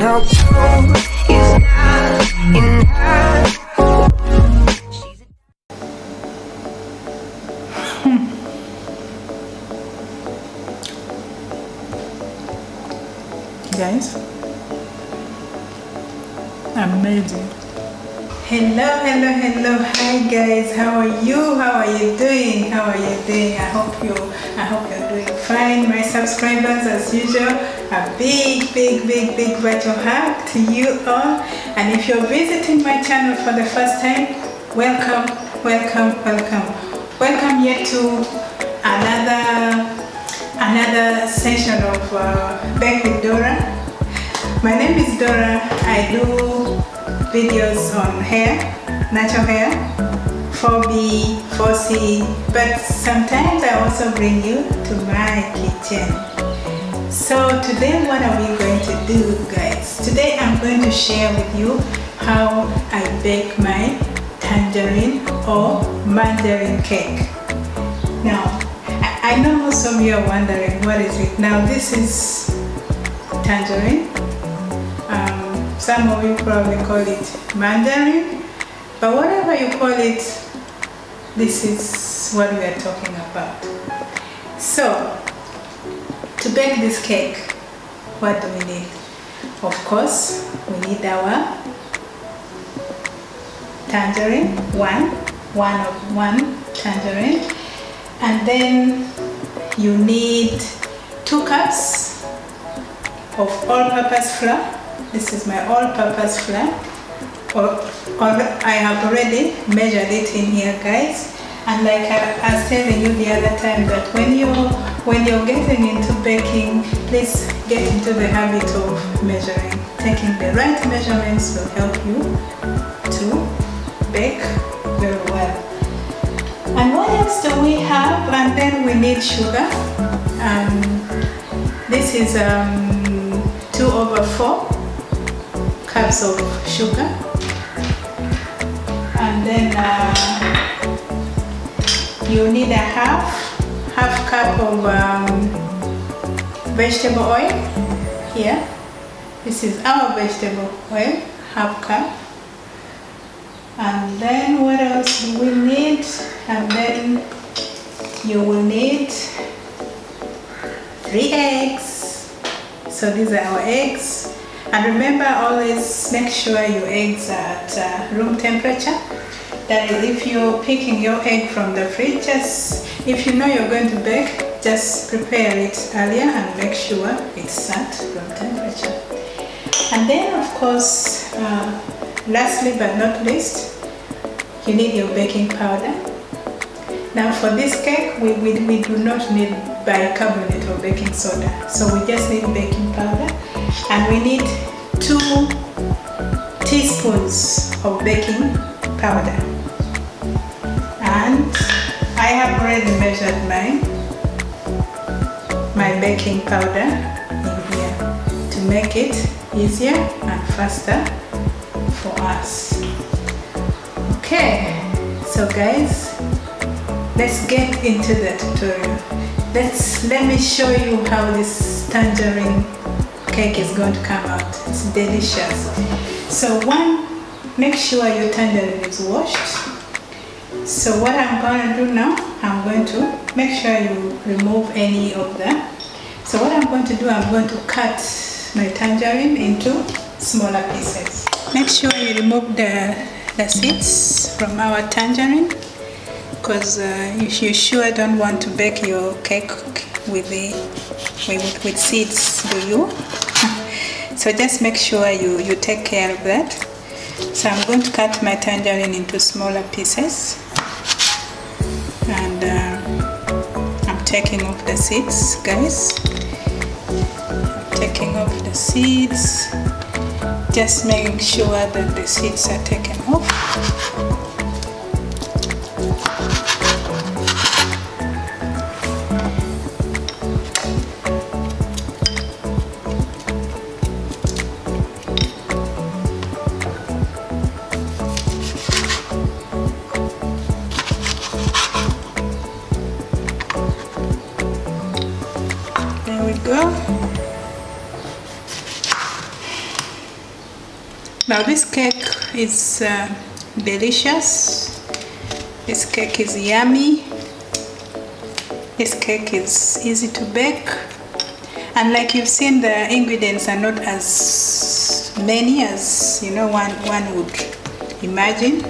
Now gold is not enough. Guys, amazing. Hello, hi guys, how are you doing? I hope you're doing fine. My subscribers, as usual, a big virtual hug to you all. And if you're visiting my channel for the first time, welcome yet to another session of Bake with Dora. My name is Dora. I do videos on hair, natural hair, 4B, 4C, but sometimes I also bring you to my kitchen. So today what are we going to do, guys? Today I'm going to share with you how I bake my tangerine or mandarin cake. Now, I know most of you are wondering what is it. Now this is tangerine. Some of you probably call it mandarin, but whatever you call it, this is what we are talking about. So, to bake this cake, what do we need? Of course, we need our tangerine, one tangerine, and then you need 2 cups of all-purpose flour. This is my all-purpose flour. I have already measured it in here, guys. And like I was telling you the other time, that when you're getting into baking, please get into the habit of measuring. Taking the right measurements will help you to bake very well. And what else do we have? And then we need sugar. This is 2/4 cups of sugar, and then you need a half cup of vegetable oil. Here, this is our vegetable oil, half cup. And then what else do we need? And then you will need 3 eggs. So these are our eggs. And remember, always make sure your eggs are at room temperature. That is, if you're picking your egg from the fridge, just if you know you're going to bake, just prepare it earlier and make sure it's at room temperature. And then, of course, lastly but not least, you need your baking powder. Now for this cake, we do not need bicarbonate or baking soda, so we just need baking powder, and we need 2 teaspoons of baking powder. And I have already measured my baking powder in here to make it easier and faster for us. Okay, so guys, let's get into the tutorial. Let me show you how this tangerine cake is going to come out. It's delicious. So make sure your tangerine is washed. So what I'm going to do now, I'm going to make sure you remove any of that. So what I'm going to do, I'm going to cut my tangerine into smaller pieces. Make sure you remove the seeds from our tangerine, because you sure don't want to bake your cake with seeds, do you? So just make sure you take care of that. So I'm going to cut my tangerine into smaller pieces, and I'm taking off the seeds, guys. I'm taking off the seeds. Just making sure that the seeds are taken off. There we go. Now this cake is delicious. This cake is yummy. This cake is easy to bake, and like you've seen, the ingredients are not as many as one would imagine.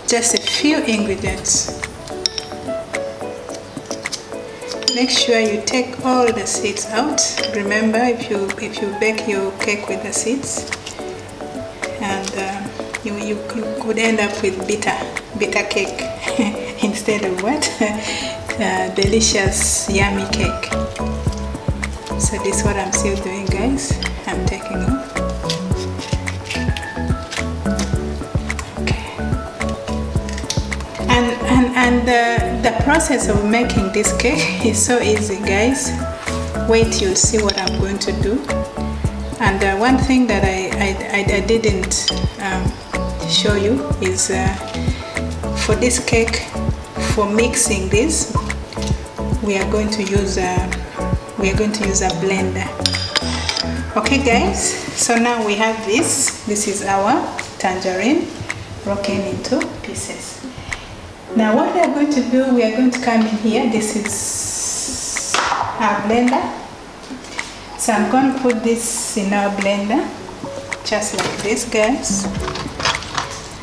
Just a few ingredients. Make sure you take all the seeds out. Remember, if you bake your cake with the seeds, and you could end up with bitter cake instead of what? Delicious, yummy cake. So this is what I'm still doing, guys. I'm taking off. Okay. And the process of making this cake is so easy, guys. Wait, you'll see what I'm going to do. And one thing that I didn't show you is for this cake, for mixing this, we are going to use a blender. Okay, guys. So now we have this. This is our tangerine broken into pieces. Now what we are going to do, we are going to come in here. This is our blender. So I'm going to put this in our blender, just like this, guys.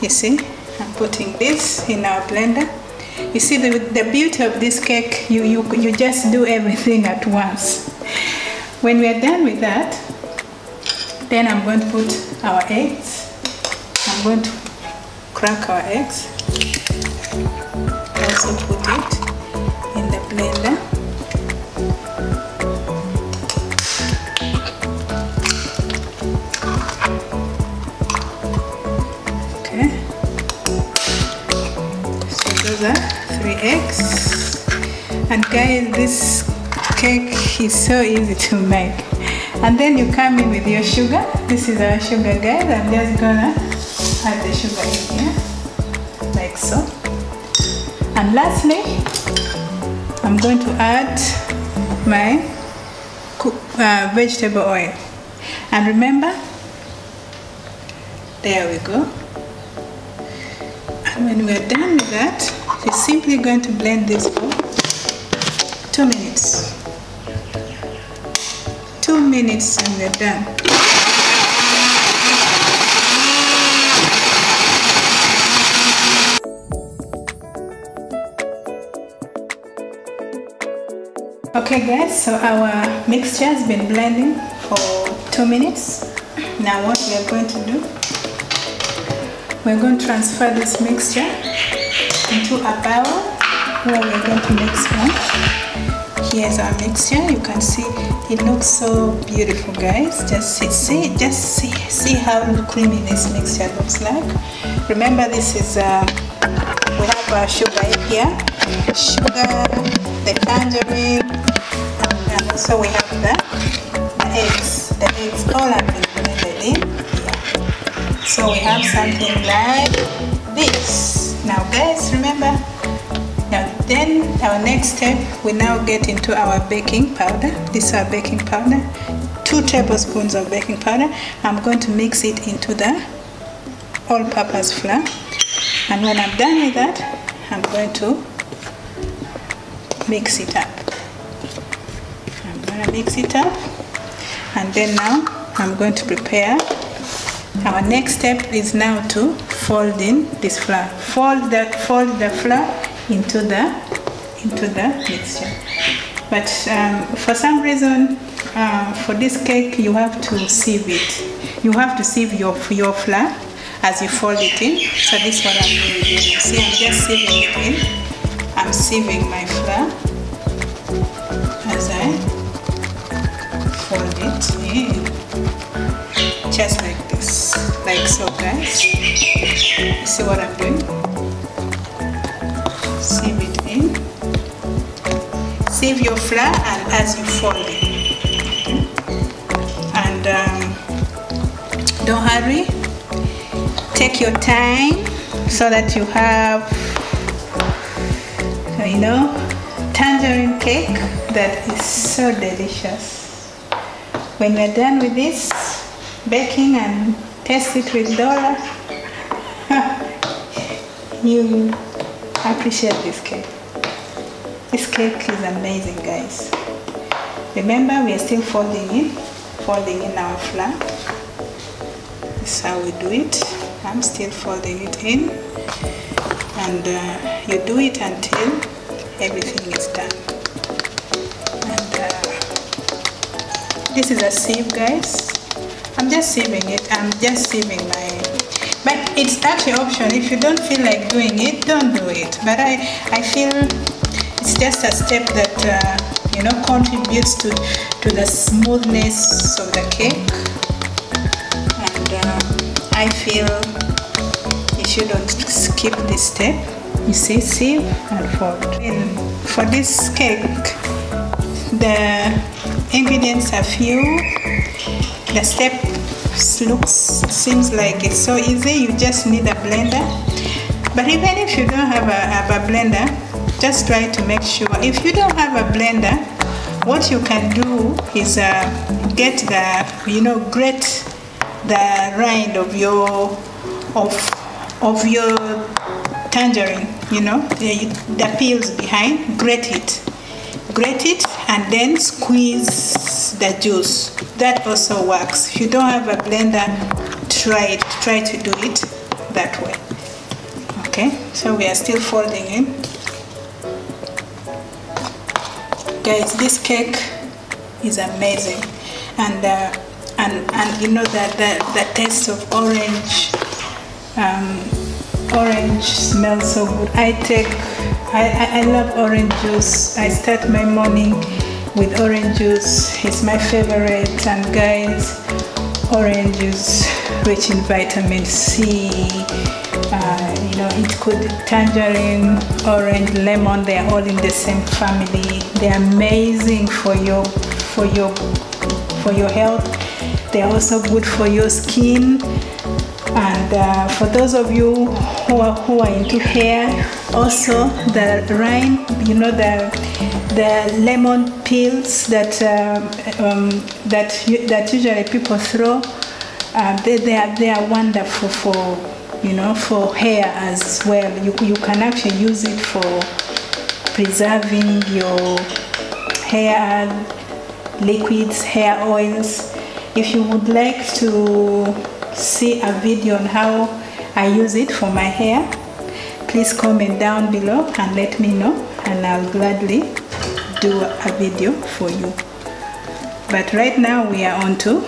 You see, I'm putting this in our blender. You see, the beauty of this cake, you just do everything at once. When we are done with that, then I'm going to put our eggs. I'm going to crack our eggs. Also put it in the blender. Okay. So those are 3 eggs. And guys, this cake is so easy to make. And then you come in with your sugar. This is our sugar, guys. I'm just gonna add the sugar in here, like so. And lastly, I'm going to add my vegetable oil. And remember, there we go. And when we're done with that, you're simply going to blend this for 2 minutes. 2 minutes and we're done. Okay guys, so our mixture has been blending for 2 minutes. Now what we are going to do, we're going to transfer this mixture into a bowl where we're going to mix on. Here's our mixture. You can see it looks so beautiful, guys. Just see how creamy this mixture looks like. Remember, this is we have our sugar in here, the tangerine, and also we have the eggs. The eggs all have been blended in here. So we have something like this. Now guys, remember, now then our next step, we now get into our baking powder. This is our baking powder, 2 tablespoons of baking powder. I'm going to mix it into the all-purpose flour. And when I'm done with that, I'm going to mix it up. I'm going to mix it up, and then now I'm going to prepare. Our next step is now to fold in this flour. Fold the flour into the mixture. But for some reason, for this cake, you have to sieve it. You have to sieve your flour as you fold it in. So this is what I'm doing. You see, I'm just sieving it in. I'm sieving my flour as I fold it in, just like this, like so, guys. You see what I'm doing? Sieve it in. Sieve your flour and as you fold it. And don't hurry. Take your time so that you have, tangerine cake that is so delicious. When we're done with this, baking and taste it with Dora, you appreciate this cake. This cake is amazing, guys. Remember, we are still folding in our flour. This is how we do it. I'm still folding it in, and you do it until everything is done. And this is a sieve, guys. I'm just sieving it. I'm just sieving mine. But it's actually optional. If you don't feel like doing it, don't do it. But I feel it's just a step that you know, contributes to the smoothness of the cake. And I feel you shouldn't skip this step. You see, sieve and fold. And for this cake, the ingredients are few. The step seems like it's so easy. You just need a blender. But even if you don't have a blender, just try to make sure. If you don't have a blender, what you can do is get the, you know, grate the rind of your tangerine, you know, the peels behind. Grate it and then squeeze the juice. That also works. If you don't have a blender, try to do it that way. Okay, so we are still folding in. Guys, this cake is amazing, and you know that the taste of orange smells so good. I love orange juice. I start my morning with orange juice. It's my favorite. And guys, orange is rich in vitamin C. You know, it could tangerine, orange, lemon. They are all in the same family. They are amazing for your health. They are also good for your skin. And for those of you who are into hair, also the rind, you know, the lemon peels that usually people throw, they are wonderful for, you know, for hair as well. You can actually use it for preserving your hair liquids, hair oils. If you would like to see a video on how I use it for my hair, please comment down below and let me know, and I'll gladly do a video for you. But right now we are on to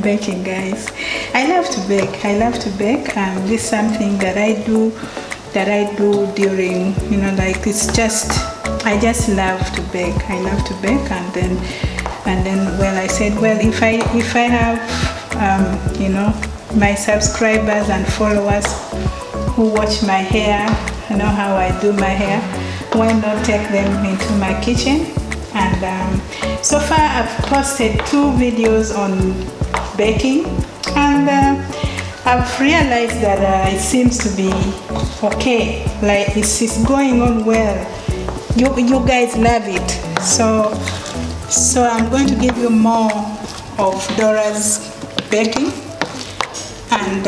baking, guys. I love to bake. This is something that I do during, you know, like, it's just, I just love to bake. I love to bake. And then well, I said, well, if I have you know, my subscribers and followers who watch my hair, you know how I do my hair, why not take them into my kitchen? And so far I've posted 2 videos on baking, and I've realized that it seems to be okay. Like, it's going on well. You guys love it. So I'm going to give you more of Dora's baking, and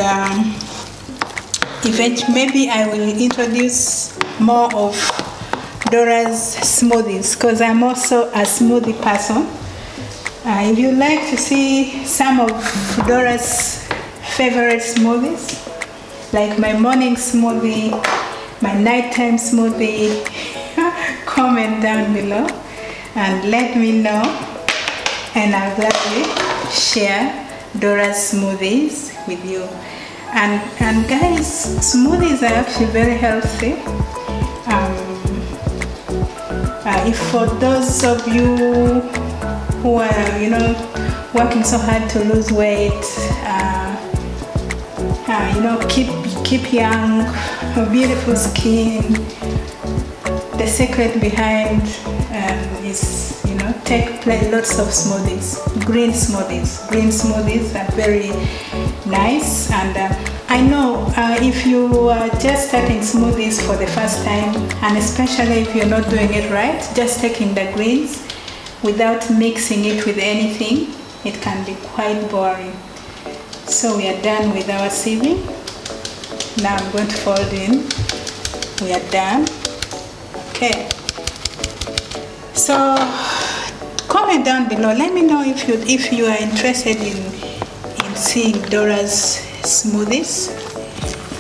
eventually maybe I will introduce more of Dora's smoothies, because I'm also a smoothie person. If you like to see some of Dora's favorite smoothies, like my morning smoothie, my nighttime smoothie, comment down below and let me know, and I'll gladly share Dora's smoothies with you. And guys, smoothies are actually very healthy. If for those of you who are, you know, working so hard to lose weight, you know, keep young, beautiful skin, the secret behind is, you know, take lots of smoothies. Green smoothies are very nice. And I know if you are just starting smoothies for the first time, and especially if you're not doing it right, just taking the greens without mixing it with anything, it can be quite boring. So we are done with our sieving. Now I'm going to fold in. We are done. Okay. So comment down below. Let me know if you are interested in seeing Dora's smoothies,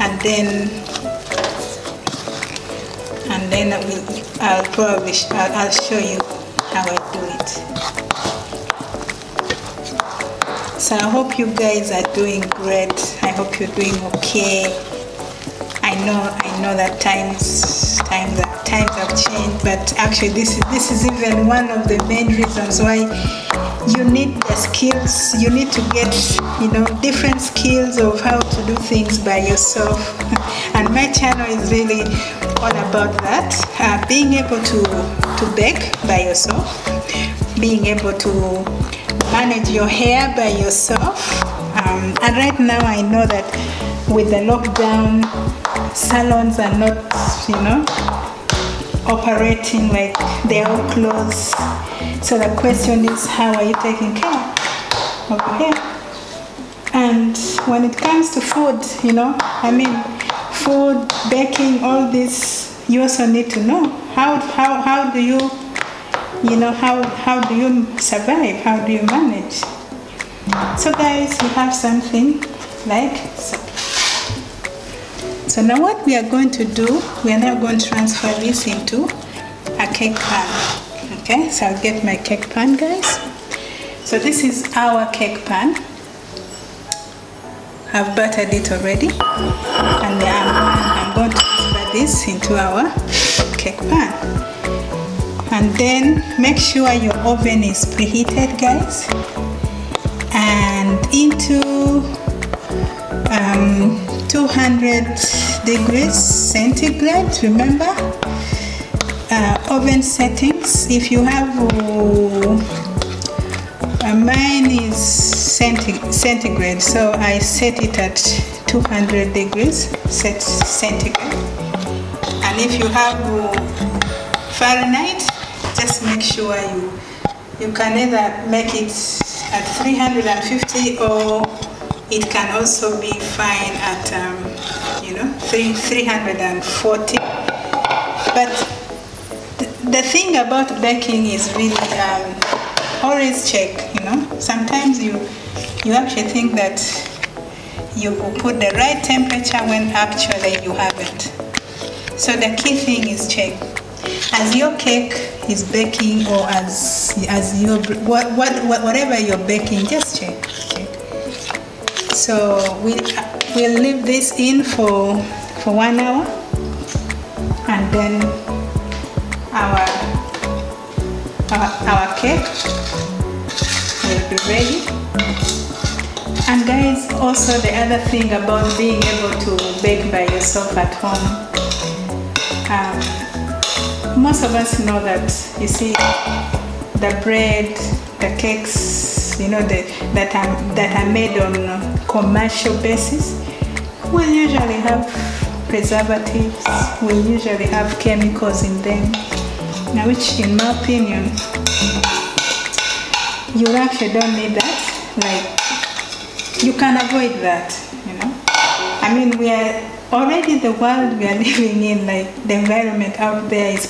and then I'll show you how I do it. So I hope you guys are doing great. I hope you're doing okay. I know that times have changed, but actually this is even one of the main reasons why you need the skills. You need to get, different skills of how to do things by yourself. And my channel is really all about that. Being able to bake by yourself, being able to manage your hair by yourself. And right now I know that with the lockdown, salons are not, operating, like they're all closed. So the question is, how are you taking care of your hair? And when it comes to food, food, baking, all this, you also need to know how do you how do you survive? How do you manage? So guys, we have something like so. So now what we are going to do, we are now going to transfer this into a cake pan. Okay, so I'll get my cake pan, guys. So this is our cake pan. I've buttered it already, and I'm going to transfer this into our cake pan. And then make sure your oven is preheated, guys, and into 200 degrees centigrade. Remember, oven settings, if you have mine is centigrade, so I set it at 200 degrees centigrade. And if you have Fahrenheit, just make sure you can either make it at 350, or it can also be fine at 340. But the thing about baking is really always check. Sometimes you actually think that you will put the right temperature when actually you haven't. So the key thing is check. As your cake is baking, or as your whatever you're baking, just check. So we'll leave this in for 1 hour, and then our cake will be ready. And guys, also the other thing about being able to bake by yourself at home, most of us know that, you see, the bread, the cakes, that are made on commercial basis will usually have preservatives, will usually have chemicals in them. Now, which, in my opinion, you actually don't need that. Like, you can avoid that. I mean, we are already, the world we are living in, like the environment out there is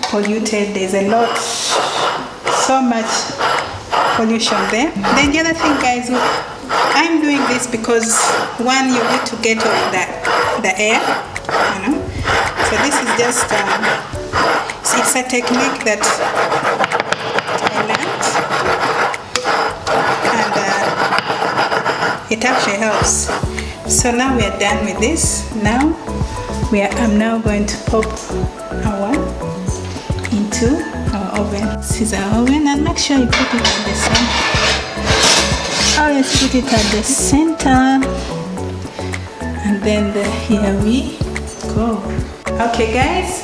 polluted. There's a lot, so much pollution there. Then the other thing, guys, I'm doing this because, one, you need to get off the air, So this is just it's a technique that I learned, and it actually helps. So now we are done with this. Now I'm now going to pop our into our oven. This is our oven, and make sure you put it at the center. Always put it at the center, and then here we go. Okay, guys.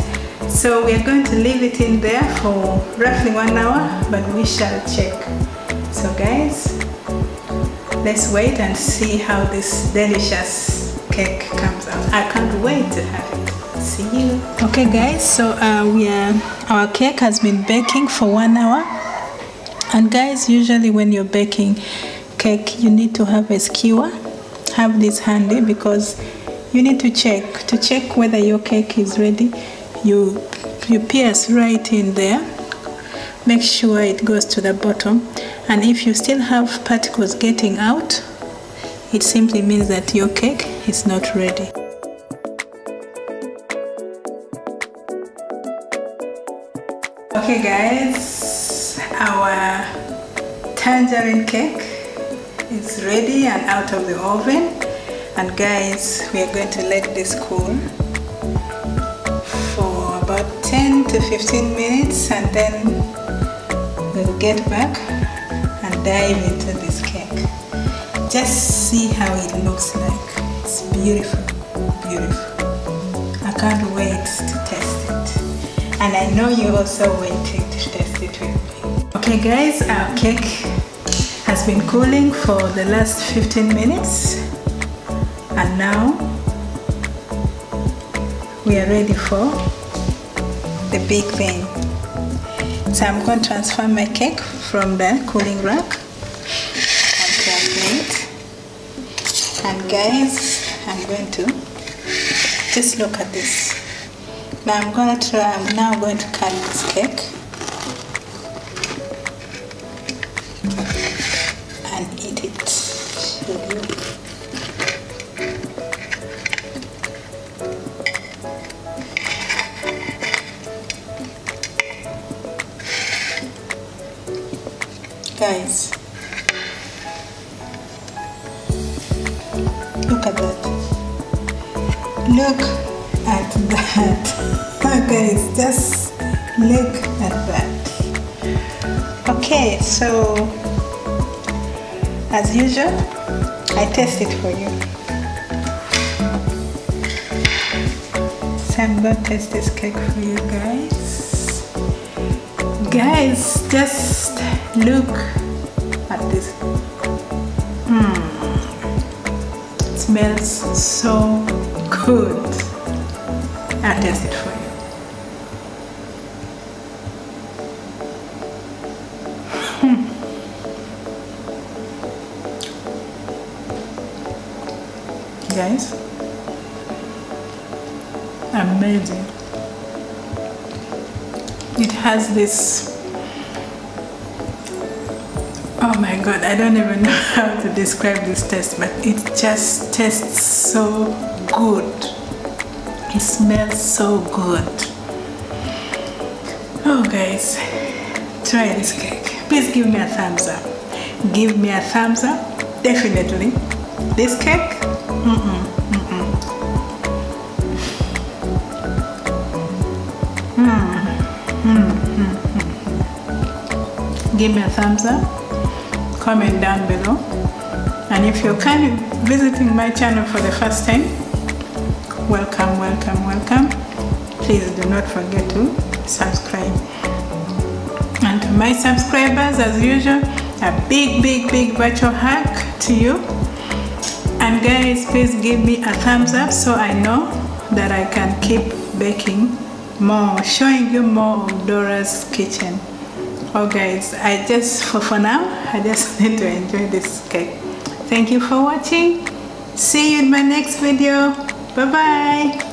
So we are going to leave it in there for roughly 1 hour, but we shall check. So guys, let's wait and see how this delicious cake comes out. I can't wait to have it. See you. Okay guys, so our cake has been baking for 1 hour. And guys, usually when you're baking, cake, you need to have a skewer. Have this handy because you need to check whether your cake is ready. You pierce right in there. Make sure it goes to the bottom. And if you still have particles getting out, it simply means that your cake is not ready. Okay guys, our tangerine cake is ready and out of the oven. And guys, we are going to let this cool for about 10 to 15 minutes, and then we'll get back and dive into this cake. Just see how it looks like. It's beautiful, beautiful. I can't wait to test it. And I know you're also waiting to test it with me. Okay guys, our cake has been cooling for the last 15 minutes. And now we are ready for the big thing. So I'm going to transfer my cake from the cooling rack onto a plate. And guys, I'm going to just look at this. Now I'm going to cut this cake and eat it with you. Guys, look at that. Look at that. Guys, just look at that. Okay, so as usual, I test it for you. So I'm going to test this cake for you guys. Guys, just look at this. It smells so good. I'll test it for you. Guys, amazing. It has this, oh my god, I don't even know how to describe this taste, but it just tastes so good. It smells so good. Oh guys, try this cake. Please give me a thumbs up. Give me a thumbs up, definitely. This cake, Give me a thumbs up, comment down below, and if you're kind of visiting my channel for the first time, welcome, welcome, welcome. Please do not forget to subscribe. And to my subscribers, as usual, a big virtual hug to you. And guys, please give me a thumbs up so I know that I can keep baking more, showing you more of Dora's kitchen. Oh guys, for now, I just need to enjoy this cake. Thank you for watching. See you in my next video. Bye bye.